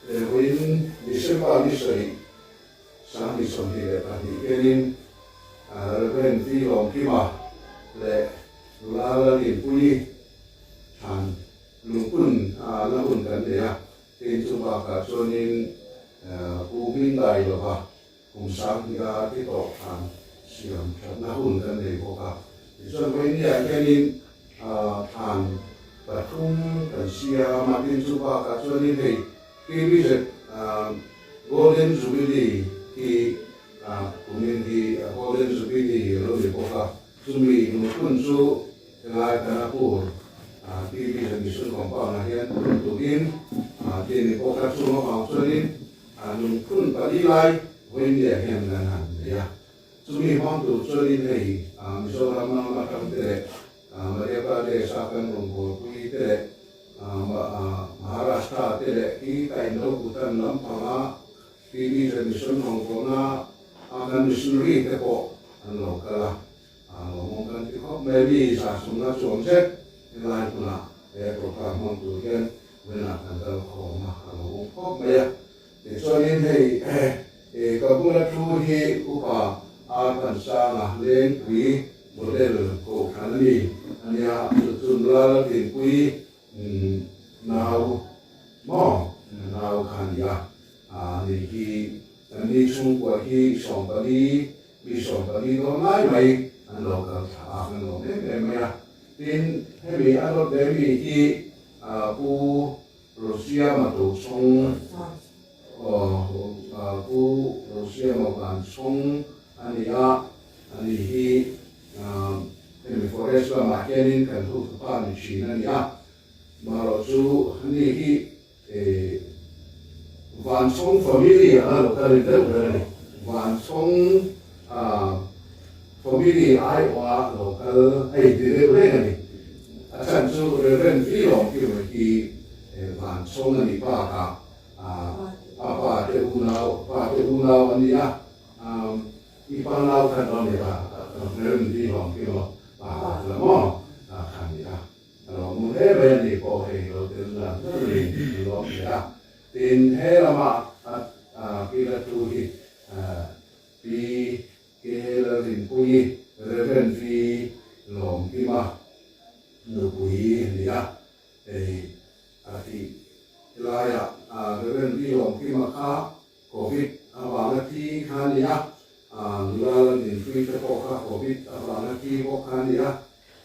Lewin December ni sari sang ni som hi le pani kenin ren ti long ki ma le la la ni pui han lupun la hun kan de ya tin chu ba ka chonin pu min dai lo ba kum sang ga ti to han siam na hun kan de ko ka so when ya kenin han ba thum kan sia ma tin chu ba ka chonin hei ki Golden Jubilee ki kumin ki Golden Jubilee lo di poka sumi nukun su ngai kana pur ki bi sun kompang na hian tuin ti ni poka su ma pang sunin nukun palilai wen dia hian nan han ya sumi hong tu sunin hei mizoram ma ma kam te Madhya Pradesh akan rumpu kui te Maharashtra te ki kai no butan lam panga ki bi mission Hong Kong na akan missionary te ko an lo kala ngomong kan ti ko maybe sa sunga chuang set lai puna program hong tu gen wena kan dal ko ma ngomong ko maya te so yin hei ka bula thu hi upa akan sa na len kui model ko kanani ania tun la tin kui nào mò nào khăn ya thì khi ni chung của khi sòng bali nó ngay mày anh lo cả thà anh lo mấy mày à tin hay bị anh lo để bị khi bu Russia mà tổ song bu Russia mà bàn song anh thì khi hay bị forest là mà cái nên cần thu thập anh chỉ anh ya mà rồi chú ni hi Van Song family lo ka rin đâu rồi Van Song family ai wa lo ka ai đi đâu đấy này chẳng chú ren phi long ki mà ki Van Song ni pa ka pa te unao anh ya ipan lao kan lo ni pa ren phi long ki lo pa la mo kan ya muốn thế bên thì có thể đầu tiên là rất là lo ya tin thế là mà khi là chú thì vì cái là hình quỳ rồi bên vì lòng khi mà nụ quỳ thì thì là ya rồi bên vì lòng khi mà khá covid vào là khi khá ya là hình quỳ cái bộ khá covid vào là khi bộ khá ya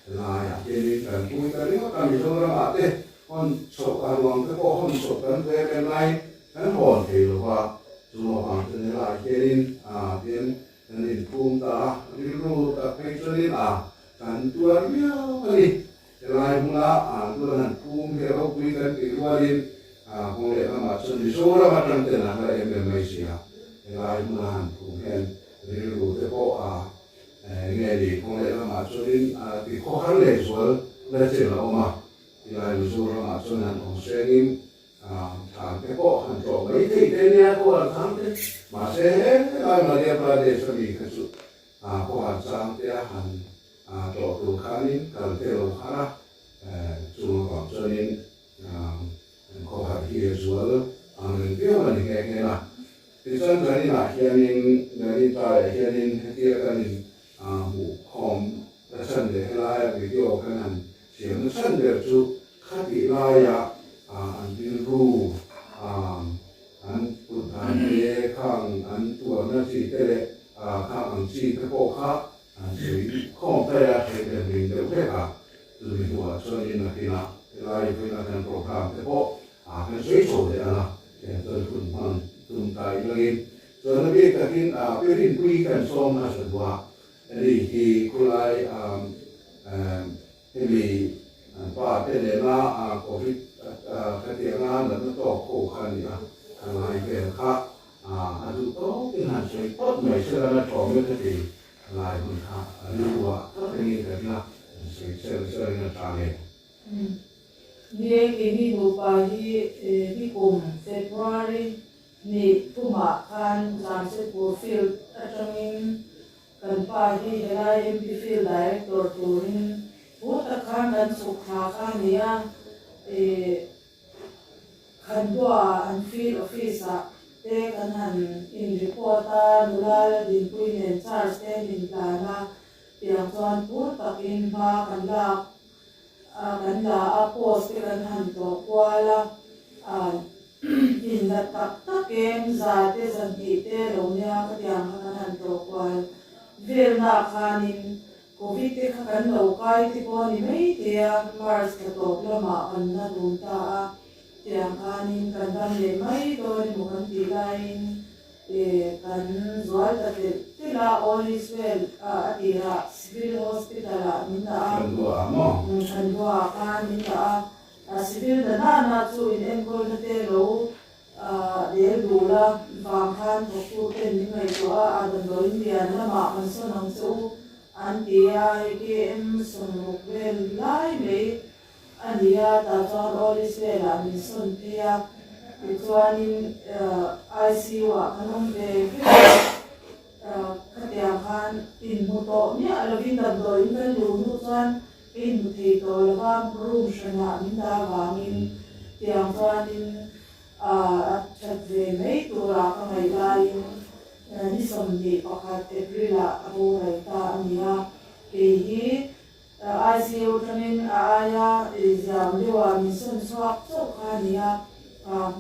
là ya jadi kan kui kali kan misalnya mate on sok aruang ke pohon sok kan ke lain kan hon ke lupa semua orang tu lah jadi dia nanti pun ta dulu tak pengen kan tuan dia kali lain mula tuan pun ke kui kan ke luarin boleh amat sendiri semua macam tu lah yang Malaysia lain mula pun kan dulu tu nghe thì có lẽ là mà cho đến thì khó khăn để xuống là chỉ là mà thì là ví dụ là mà cho nên ông sẽ in thằng cái bộ hàng trò mấy thì tên nha cô là thằng thế mà sẽ hết ai mà đi ra để cho đi cái sự cô hàng sang thế hàng trò tụ khá nín cần thế là khá chúng còn cho nên có hàng kia xuống mình biết mà nghe là thì chân cái này là hiện nên tại hiện nên kia cái này mù khom là chân để lại video cái này tiếng chân để chú khát bị lại anh đi ru anh tụt anh đi khang anh tuột nó chỉ thế khang anh chỉ cái bộ khác anh chỉ không phải là cái mình đều thế cả từ mình tuột cho nên là khi nào lại với là cái program cái bộ cái suy số đấy là cái tôi cũng mang tung tay lên rồi nó biết cái cái quy cần xong là sự hòa thì khi cô lại thì ba cái này là covid cái tiếng là nó to khổ khăn nhỉ lại về khác anh tốt cái hạt sấy tốt mấy xưa là trò như thế thì lại mình khác lưu hòa tốt cái gì đấy là sấy là trà này Dia ini lupa di Februari ni cuma kan langsung profil atangin kan pagi helai MP field director turin buat kan dan sukha kan dia kan kan tua an field office te kan han in reporta nula din pui nen charge te min plana tiang chuan pur takin ba kan la a post te kan han to kwala in la tak takem za te zan ti te lo nia ka tiang kan han to kwal ver na khanin covid te kha kan lo kai ti ko ni mei te mars ka to lama kan na dun ta tiang khanin kan dam le mai to ni mo kan ti lain kan zual ta te la all is well atira civil hospital min na kan dua kan min na civil da na chu in enkol na te lo de dula bang khan to ku te ni ngai to dan lo india na ma man so nang chu antia ke em som vel lai me ania ta chuan all is well min son pia chuanin ICU kanom ve khatia khan in mu to ni alovin dam do in kan lu nu chuan in mu thei to lawa room shana min da wangin tiang chuanin chat ve mei tura ka ngai lain ni som ni pakhat April abu rai ta ania ke hi ICU tanin aya exam lewa min son swak chok khania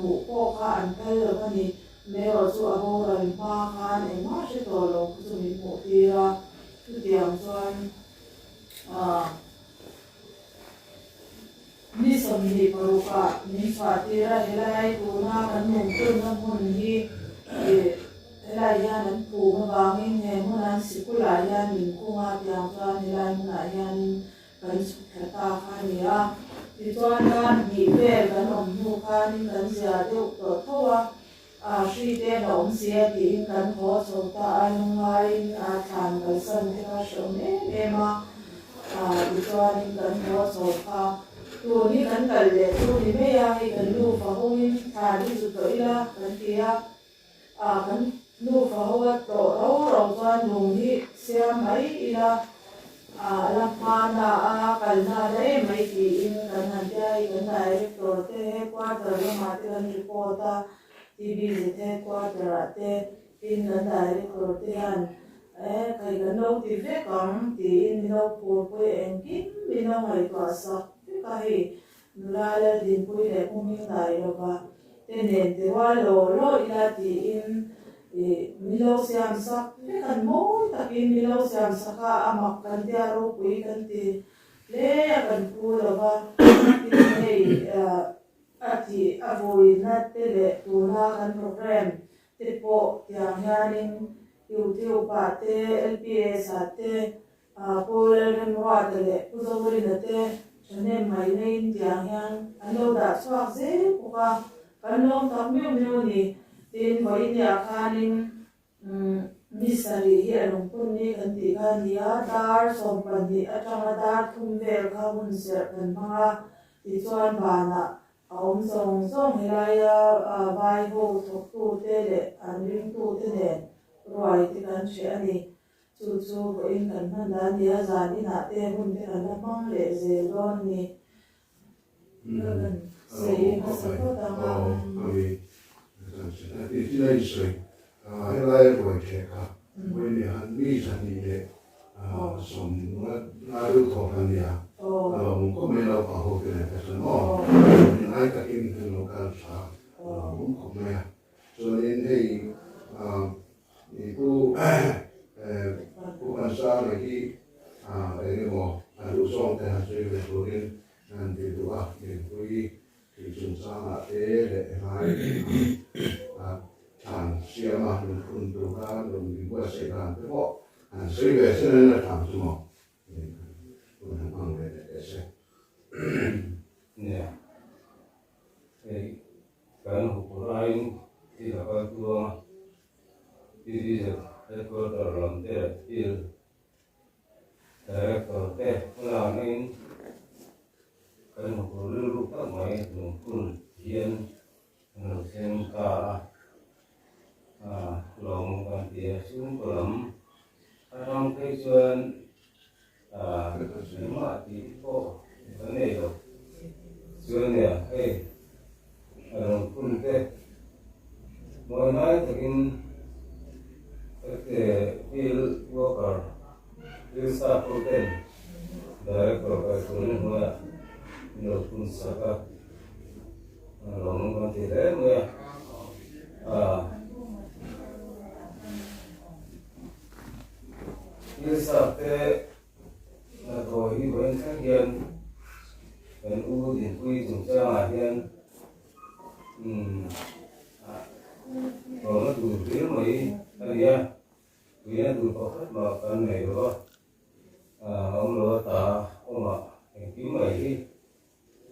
mu ko kha an kal lo ni me ro chu abu rai ma khan e ma she to lo ku chu min mu tira tu tiang chuan ni som ni paruka ni fatira helai tuna kan mung tun na mun hi helai ya nan pu ma bangin he munan sikula ya min kunga piang chuan helai muna yan kan khata khania ti chuan kan hi ve kan om nu khan kan sia deu to thowa shri te na om sia ti kan ho chota anungai than kan san te ka shom ema ti chuan kan ho chota tu ni kan kal le tu ni me ya hi kan lu fa hongin tha ni chu to ila kan tia kan lu fa ho to ro chuan lung hi siam mai ila la pa na kal na le mai ti in kan han dai kan director te quarter ma te kan report TV te quarter te in kan director te han kai kan lo ti ve kam ti in lo pu pu en kin mi lo mai to sa kahi nulala din pui le pumi ngai lo ba tenen te wa lo ila ti in milo siam sak le kan mo takin milo siam saka amak kan dia ro pui kan ti le kan pu lo ba ti nei ati avoi na te le tuna kan program te po tiang yanin tiu pa te LPS te polel kan wa te le uzori na te chane mai nei tiang yang alo da swak ze puka kanlom tak miu ni tin hoi ni akhanin misari hi along pun ni kan ti khan ya dar som pan ni atanga dar thum vel kha hun ser kan ma ti chuan bana aum song hilaya vai ho thok tu te le an ring tu te ne roi ti kan che ani chu ko in kan han da ni a za ni na te hun te kan mang le ze don ni kan sei ka sa ko ta ma ami ti ti lai sei helai roi che ka we ni han mi san ni le som na ru tho kan ya mo ko me lo pa ho ke ne ka san ni ai ka in lo ka sa mo ko me so in hei ni ku bukan sa lagi ini mo usong teh hasil beturin nanti dua minggu kisung sama le hai tan siapa untuk kan membuat sekarang tu kok hasil biasanya tak semua bukan angkat ese ya kan hukum lain tidak berdoa diri headquarter lantai il director teh melanin kan hukum tak main nungkul jian nungsen ka long kan dia sum kolam orang kejuan lima di ko ini lo juan ya phun thế mỗi ngày thì cái field worker field staff protein director cái tuần mới nhiều phun saka lòng ngon thì đấy mới field staff thế là thôi đi bên khác hiền bên u thì quy dùng cho là hiền rồi nó tụi phía mấy anh em vì nó tụi có hết mà cái này rồi ông lo ta ông ạ cứu mày đi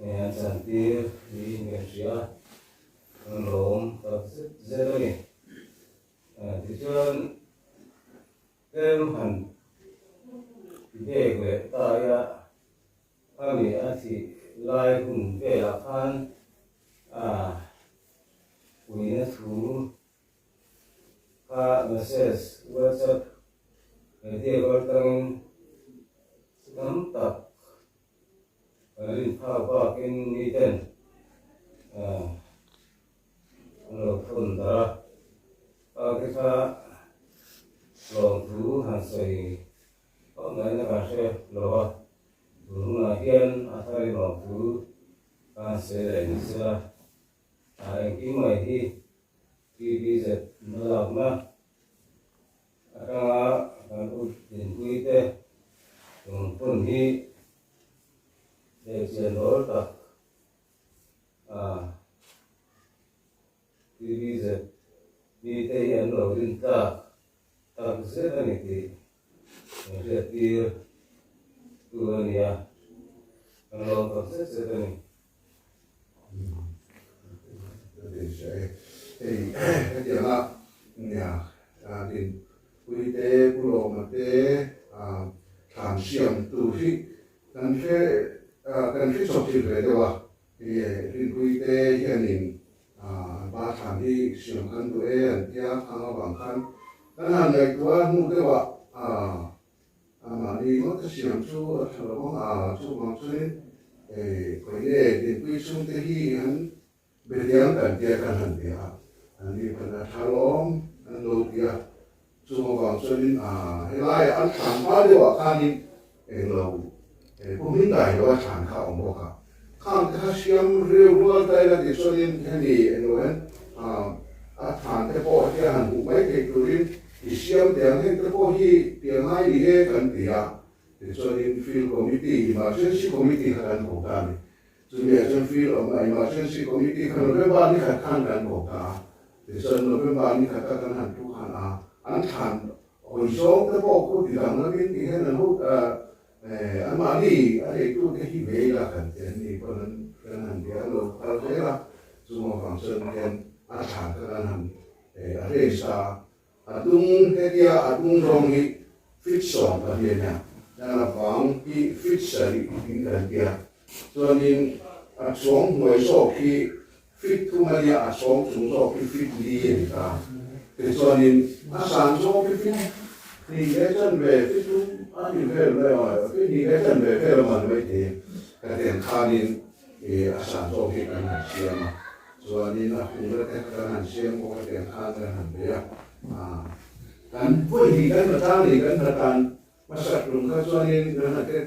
anh sản tiêu đi miền xía ông lộn tập rất dễ đó nhỉ thì cho em hẳn về về ta ya kami thì lai cùng về là phan we need to message WhatsApp thì có tăng nắm tập liên thao qua kênh meeting rồi phần đó cái pha lòng thú hàng sầy có ngày nó càng sẽ lo đúng là hiền thay lòng thú sẽ để ra anh kiếm mày thì bây giờ nó làm mà các út tiền quý tê cùng phân hi để chuyển đổi tập thì bây giờ đi tây hiện đầu tiên ta sẽ là cái gì sẽ tiêu tua nia kalau proses sẽ là thì cái chuyện là nhà đình quy tế bu lô mà tế thảm xiềng tu phi cần phải sọc chịu về đâu thì đình quy tế hiện đình ba thảm đi xiềng khăn tu anh tia khang bằng khăn cái hàng này của nu cái vợ mà đi mất cái xiềng chú chú bằng chú nên cái này đình quy xuống tế hi hắn bây giờ cần tia cần hẳn tia anh đi phần tháo lom anh lột tia chú bằng chú nên hay lại anh thảm phá đi vợ khăn đi lâu cũng minh đại đó thảm khảo một cả khăn cái xiêm rêu rêu tay là để cho nên cái gì rồi thảm cái bộ cái hẳn cũng mấy cái đồ đi thì xiêm tiếng cái bộ hi tiếng hai đi hết cần tia để cho nên field committee emergency committee khăn cũng cả chúng mình trong field emergency committee khăn nó bên này khăn cần cũng cả để cho nó bên này khăn hẳn tu khăn anh thảm hồi số cái bộ của thì thằng nó biết thì cái là hút anh mà đi anh ấy tu cái gì vậy là cần tiền thì còn cái hẳn cái lo tao thấy là chúng mình phòng sơn cái anh thảm cái hẳn để anh ấy sa tung cái kia tung rong thì fit sòng ở đây nè là vắng cái fit sợi cái cần kia cho nên xuống ngoài số cái fit thu mà đi xuống xuống số cái fit đi hiện ta thế cho nên sản số cái fit thì cái chân về fit thu anh nhìn về rồi cái thì cái chân về về là mình mới thì cái tiền khai nên thì sản số cái hàng xiêm mà cho nên là cũng là cái hàng xiêm của cái tiền khai cái hàng đấy kan vui thì kan datang thì kan datang masak belum kan cho nên là cái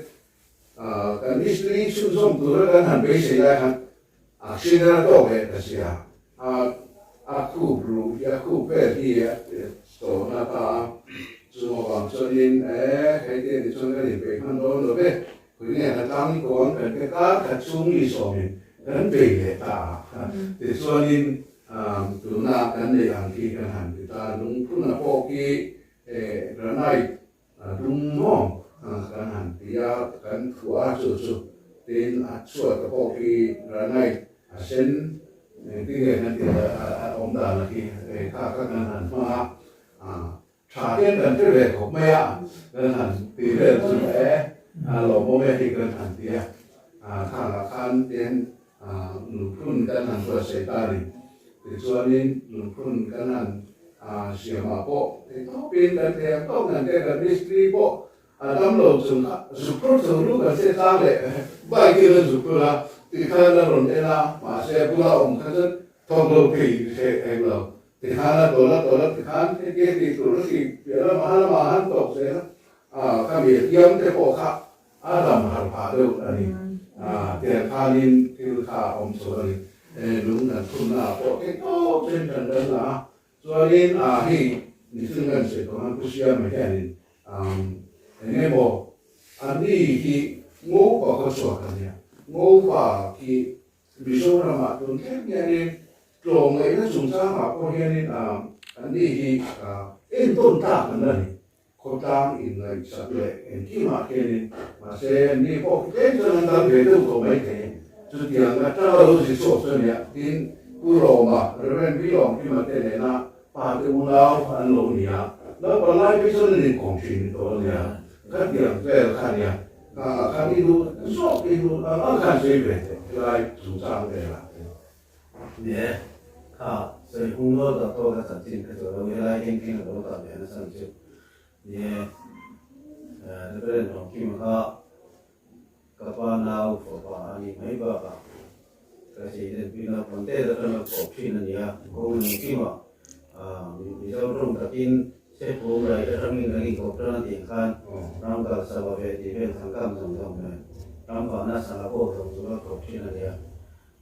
kan istri susum tu kan han be sai lah kan sina to ke tasia aku belum aku pergi to na ta semua orang cho nên cái tiền thì cho cái về kan đó rồi về cái này là tăng cái con cái cá chung đi so mình kan về để ta để cho nên từ na kan để hàng kia kan hàng người ta đúng cũng là có cái cái này đúng không kan hàng thì kan thua sự tên suốt có cái này sen cái này là ông ta là cái các hàng mà trả tiền cần cái về của mẹ kan hàng thì về sự bé lỗ bố mẹ thì kan hàng thì thằng là kan tiền nụ phun kan hàng vừa xảy ra đi thì cho nên lùng phun cáiนั้นเสียมาโปที่ต้องเป็นกันแทนต้องกันแทนกันดิสตรีโปดำลงสุขสุขรู้กันเสียตาเลยใบกินสุขละที่ thì khai là rồi là mà sẽ bula ông khai rất thông lâu thì sẽ em lâu thì khai là tổ là thì khai cái kia thì tổ là thì là mà hắn tổ sẽ cái việc yếm cái bộ khác làm hàng phá đâu này tiền khai nên tiêu khai ông số này đúng là thun là bộ cái tốt trên trần đơn là cho nên hi niซึ่งกันเสร็จของผู้เชี่ยวชาญแค่นี้เนี่ยบอกอันนี้ที่งูก็เขาสอนกันเนี่ยงูว่าที่วิศวกรรมตรงแค่เนี่ยตรงไอ้นั่นสงสารมาพวกนี้อันนี้ที่ต้นตากันเลยคนตามอินเลยสัตว์เลยที่มาแค่นี้มาเซนนี่พวกเจ้าหน้าที่เรื่องตัวไม่เท่จุดอย่างนั้นถ้าเราสิสอบเนี่ยที่ผู้รอมาหรือเป็นพี่รองที่มาเท่เนี่ยนะPada ulau alonia, na palai bisa ni kongsi itu ya, kan yang saya kan ya, kan itu sok itu kan saya bete, lai susah deh. Yeah, saya umur dah tahu dah sanjung kerja, wilayah yang kini dah tahu dah sanjung. Yeah, lepas itu kita kapan lau, kapan ini mai bapa, kasi dan bila ponte dah kena kopi ni ya, kau ni kima. Bisa orang tapi saya pun mulai orang lagi koperan tingkat, orang kalau sebab itu sangkam sangkam ni, orang kalau sangat bodoh juga kopi dia,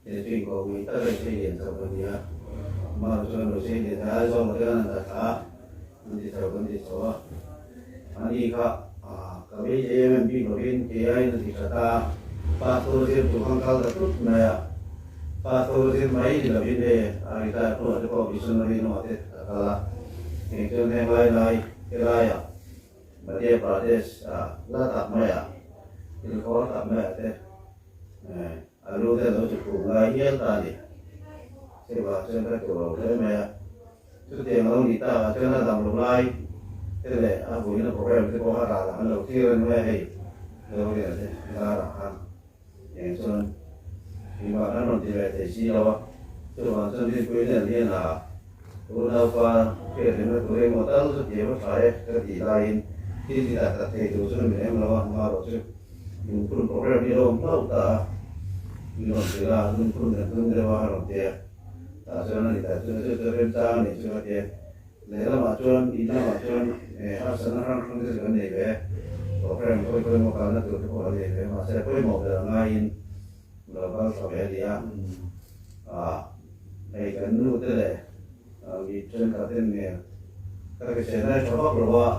jadi kau minta lagi yang sebab dia, malu jangan lupa dia dah soal dia nanti tak, nanti sebab, ani kami JMB mungkin kiai nanti kata, pastor dia tukang kal terus maya. Pastor sih mai di dalam ini, kita pun ada kau bisa nabi nama itu, kalau itu yang lain keraya, Madhya Pradesh, tak maya, ini kau tak maya itu, alu itu lalu cukup lahir tadi, sebab saya tu lalu maya, itu yang lalu kita, saya dalam mulai, itu le, aku ini program itu kau ada, lalu kira maya hei, lalu itu, ada, yang soal vì mà nó còn thì về thể chi đâu chứ còn trong cái quý này liên là tôi đâu qua cái thì nó tụi em một tao rất nhiều phải cái tỷ lai khi thì đặt thể đủ cho mình em là mà rồi chứ mình cũng có cái video không ta mình còn chỉ là mình cũng được cũng được vào rồi thì cho nên là cho em ta này cho thì để là mà cho đi ra mà cho học sinh nó không có cái này về có cái một cái nó tụi nó có gì về mà sẽ có một là ngay Global Sovelia, này cái nút thế này, vì trên cả tên này, các cái xe này cho bác rồi,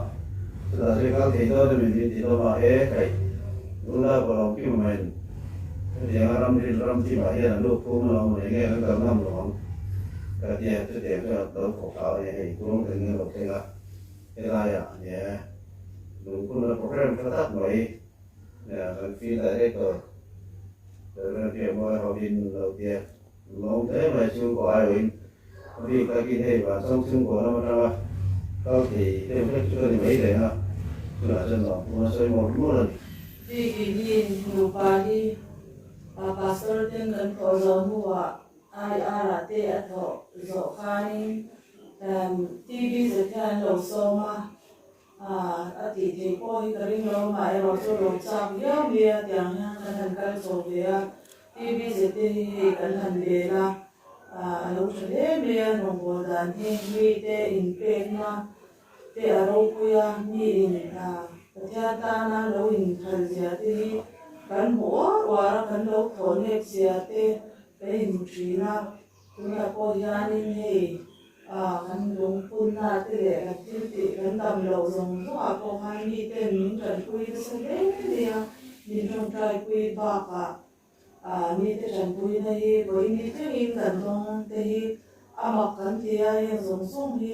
tức là các thị đó thì mình đi đâu mà cái, lúc đó vào lòng kia mà mình, thì anh làm gì mà hiện là lúc cũng là mình nghe nó cầm năm rồi, cái tiền cái tiền cho đỡ khổ khảo này, cũng từng nghe một cái là nhé, đúng cũng là program phát tác mới, mình phi tại đây rồi. Rồi thì mọi họ bin đầu tiên mong thế mà chưa có ai bin vì cái kia thì và xong chưa có nó mà đâu thì thêm cái chưa thì mấy đấy ha cứ là dân lòng nó xây một lần thì cái gì nhiều bài pastor tên gần có rồi mua ai là tê ở thọ rõ khai TV sẽ theo đầu sâu mà thì coi cái rinh lâu mà em vào chỗ lồng sạp nhớ bia tiếng nhang cái thằng cái số bia TV sẽ thì cái thằng bia là lâu cho thế bia nông bộ đàn thì mi tê in pen mà tê ở đâu kia mi in cái theo ta na lâu in thần gì thì cái mỏ và cái lâu thốn hết gì thì cái in chỉ là chúng ta coi gia đình thì kan long pun na te le kan ti kan dam lo zong zo a ko han mi te min kan kui de se le dia min jong trai kui ba ka mi te kan kui na hi boi mi te in kan dong te hi amak kan ti a ye zong song hi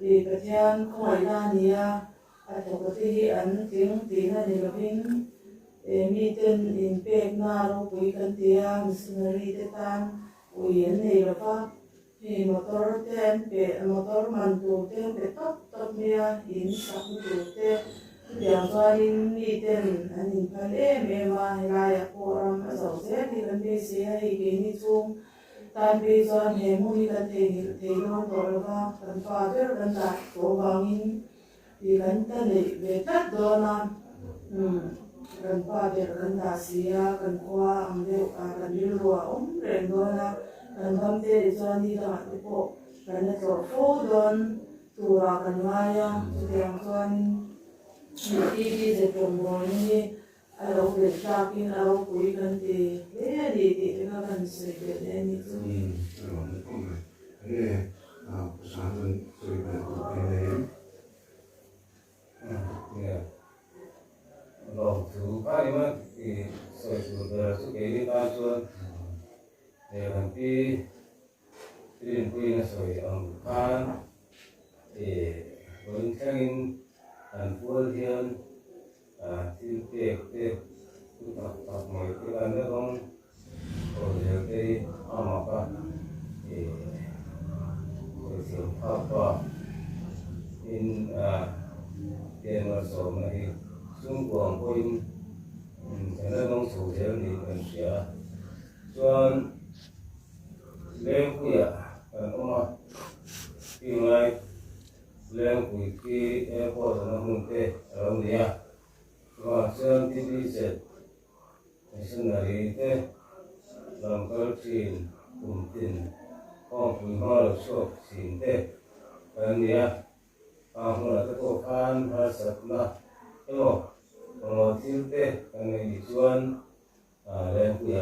li ka thian khoi na ni a to ka ti hi an ting ti na ni ka pin mi ten in pek na ro kui kan ti a missionary te tan ui an nei la ka thì motor ten pe motor mantu ten pe top mia in saktu te yang zain ni ten anin phale me ma hilaya koram azo se ni kan be se ai ke ni chung tan be zon he mu ni kan te no to ba kan father kan da ko bangin thì kan ta ni be tat do na kan pa de kan da sia kan kwa ang de kan lua reng do na kan tham te chuan ni da te po kan na tor fo don tura kan maya tiang chuan ni ti je pom mo ni alo de ta kin alo pui kan te le di ka kan se de ni chu Pesanan cerita ini. Lòng thứ hai mà thì sợi chủ đề sự kiện đi ta xuân để làm cái tiền quy là sợi ông khan thì vẫn theo thành phố thiên thiên tiệc tiệc tập mọi cái ăn nước không rồi giờ cái ông mà thì rồi sự pháp in tiền mà số này xung quanh quanh cái nó không sầu theo thì mình sẽ chọn lên quỷ còn ông khi ngay lên quỷ khi airport nó không tệ ở đâu nhỉ và xem TV set cái sinh này thế làm cái chuyện cùng tiền không quỷ hoa được số xin thế cái nhỉ hôm nay tôi phan hay sắp na hello thiếu thế cái này đi xuân lên quỷ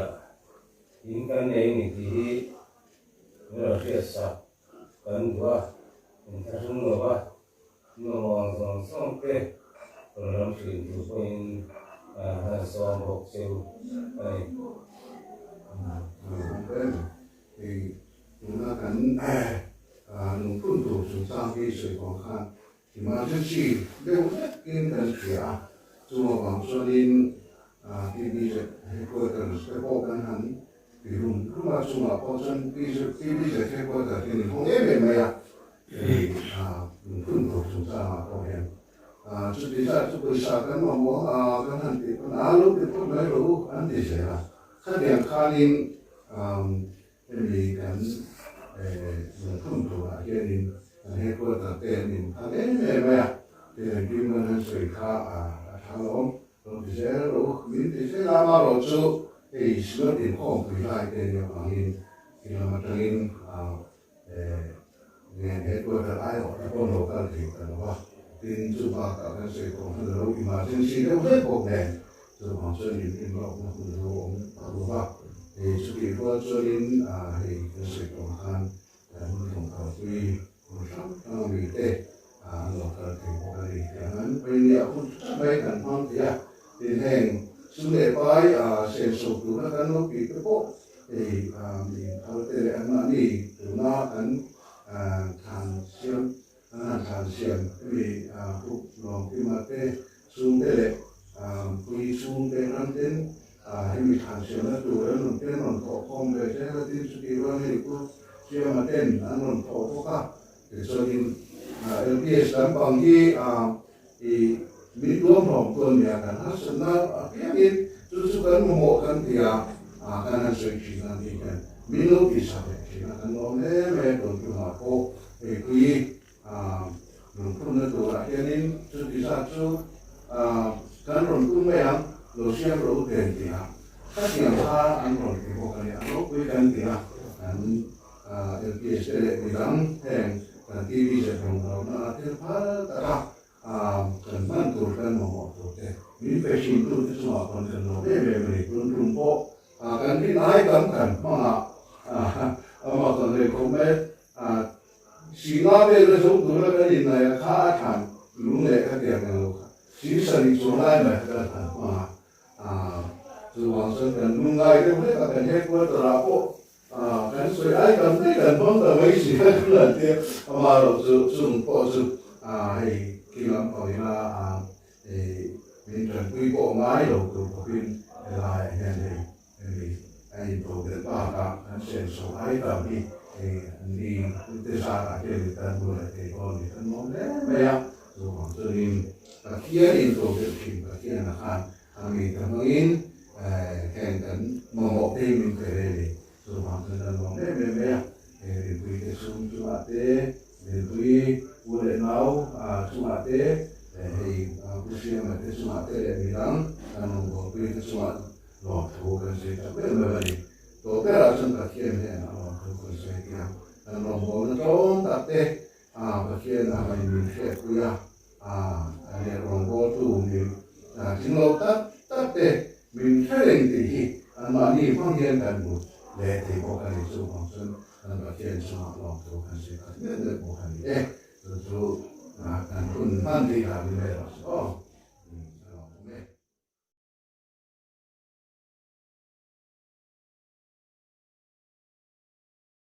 những cái này thì nó là chuyện sắp cần quá mình ta không ngờ quá nhưng mà hoàng dòng xong thế rồi làm chuyện từ bên hàng xóm học siêu này thì chúng ta cần nông thôn thủ chúng ta cái sự khó khăn thì mà chân chỉ đều rất kiên cần kia dù mà bằng cho nên thì bây giờ tôi cần sẽ có căn hẳn thì lúc mà chúng ta có chân bây giờ sẽ có cả thì không biết về mày thì nông thôn thủ chúng ta mà có hiện chút đi ra chút đi xa cái mà muốn căn hẳn thì con lúc thì tôi nói rồi anh thì sẽ là khác điểm khá nên thì cái nông thôn thủ là cái nên hay có tập tiền mình thằng ấy mẹ thì khi mà nó sửa khá thằng lắm rồi thì sẽ rồi mình thì sẽ làm rồi chứ thì sửa tiền không phải lại tiền nhiều bằng hình thì là mặt trăng nghe hết có thật ai họ đã có nấu ăn thì cần đó tin chú ba cả cái sự còn hơn đâu mà trên xe đâu hết bộ đèn rồi họ cho nhìn nhìn nó cũng không đâu ba thì sự kiện qua cho đến thì cái sự còn hơn mình không có quy vì thế nó cần thì có cái chẳng hạn bây giờ cũng mấy cần phong thì thành xung đột với sản xuất của nó cần nó bị cái bộ thì mình thôi thì anh nói đi tụi nó ăn than xiêm vì phục lòng cái mà cái xung đột quy xung đột năm đến hay bị than xiêm nó tụi nó nằm trên nằm thọ không về thế là tin sự kiện đó thì cũng chưa mà tên nó nằm thọ có cả để cho nên LPS tấm bằng thì mình luôn hồng tuần nhà cả nó sẽ nó cái gì chú cần một cái thì cái này sẽ chỉ là gì cái mình lúc thì sao đấy chỉ là cái nó này về tuần thứ hai cô thì cái mình cũng nên tu lại cho nên chú thì sao chú cái nó cũng mấy hàng rồi xem rồi tiền thì các nhà ta ăn rồi thì có cái này nó với cái thì LPS sẽ để đăng hàng TV sẽ không đâu nó tiếp phá cả cần mang tụi cần một tụi thế mình phải xin tụi cái số còn cần nó về mình luôn trung bộ cần cái lái cần mà còn này không biết xí nó về cái số tụi nó cái gì này khá thẳng lúc này cái tiền này xí sợi số lại này cái mà từ hoàng sơn cần nung ngay cái biết là cần hết qua từ là bộ cái số ai cần cái cần phong tờ mấy gì cái lần kia mà rồi dùng bộ dùng thì khi làm coi là thì mình cần quy bộ máy đầu từ của pin lại hiện thì anh tổ chức ba cả anh sẽ số ai tầm đi thì đi từ xa cả trên người ta vừa thì con thì thân món đấy bây giờ rồi còn cho nên là kia đi tổ chức thì là kia là mình cảm ơn kèm đến một thêm mình phải để rồi hoàn thành là món đấy bây giờ thì quy cái xuống chú ạ thế thì quy vừa để nấu chú ạ thế thì quy xem là cái chú ạ thế để mình đắng kan nunggu itu cuma waktu kan sih tapi memang to pera chân cả khiên này nó không sẽ kia anh lòng hồ nó trốn tập tê cả khiên là mình sẽ quy anh này lòng hồ tu mình chính lâu tắt tê mình sẽ lên thì anh mà đi phong hiền cần một để thì có cái số hoàng sơn anh cả khiên số lòng tu kan sẽ biết được một cái gì đấy rồi anh kun phan thì là như vậy